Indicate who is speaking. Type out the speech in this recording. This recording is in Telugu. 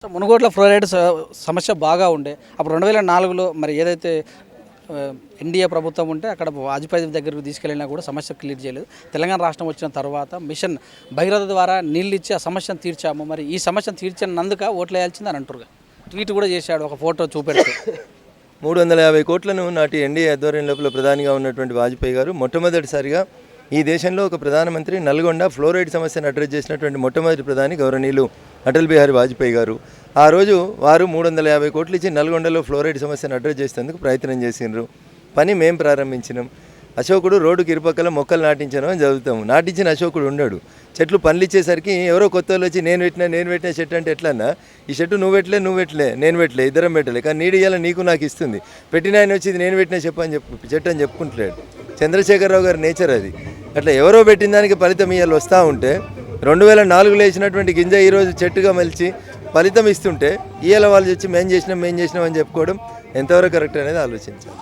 Speaker 1: మునుగోడ్ల ఫ్లోరైడ్ సమస్య బాగా ఉండే అప్పుడు 2004లో మరి ఏదైతే ఎన్డీఏ ప్రభుత్వం ఉంటే అక్కడ వాజ్పేయి దగ్గరకు తీసుకెళ్ళినా కూడా సమస్య క్లియర్ చేయలేదు. తెలంగాణ రాష్ట్రం వచ్చిన తర్వాత మిషన్ భగీరథ ద్వారా నీళ్ళు ఇచ్చి ఆ సమస్యను తీర్చాము. మరి ఈ సమస్యను తీర్చినందుక ఓట్లు వేయాల్సిందని అంటారు. ట్వీట్ కూడా చేశాడు, ఒక ఫోటో చూపెడుతూ.
Speaker 2: 350 కోట్లను నాటి ఎన్డీఏ ఆధ్వర్యం లోపల ప్రధానిగా ఉన్నటువంటి వాజ్పేయి గారు మొట్టమొదటిసారిగా ఈ దేశంలో ఒక ప్రధానమంత్రి నల్గొండ ఫ్లోరైడ్ సమస్యను అడ్రస్ చేసినటువంటి మొట్టమొదటి ప్రధాని గౌరవనీయులు అటల్ బిహారీ వాజ్పేయి గారు. ఆ రోజు వారు 350 కోట్లు ఇచ్చి నల్గొండలో ఫ్లోరైడ్ సమస్యను అడ్రస్ చేసేందుకు ప్రయత్నం చేసినారు. పని మేము ప్రారంభించినాం. అశోకుడు రోడ్డుకి ఇరుపక్కల మొక్కలు నాటించను అని చదువుతాము. నాటించిన అశోకుడు ఉండడు. చెట్లు పనులు ఇచ్చేసరికి ఎవరో కొత్త వాళ్ళు వచ్చి నేను పెట్టిన చెట్టు అంటే ఎట్లన్నా, ఈ చెట్టు నువ్వు పెట్టలే నేను పెట్టలే ఇద్దరం పెట్టలే, కానీ నీడు ఇయ్యాల నీకు నాకు ఇస్తుంది. పెట్టిన ఆయన వచ్చి ఇది నేను పెట్టిన చెట్టు అని చెప్పుకుంటున్నాడు. చంద్రశేఖరరావు గారి నేచర్ అది. అట్లా ఎవరో పెట్టిన దానికి ఫలితం ఇయ్యాలి వస్తూ ఉంటే 2004లో వేసినటువంటి గింజ ఈరోజు చెట్టుగా మలిచి ఫలితం ఇస్తుంటే ఇవాళ వాళ్ళు వచ్చి మేం చేసినాం అని చెప్పుకోవడం ఎంతవరకు కరెక్ట్ అనేది ఆలోచించాలి.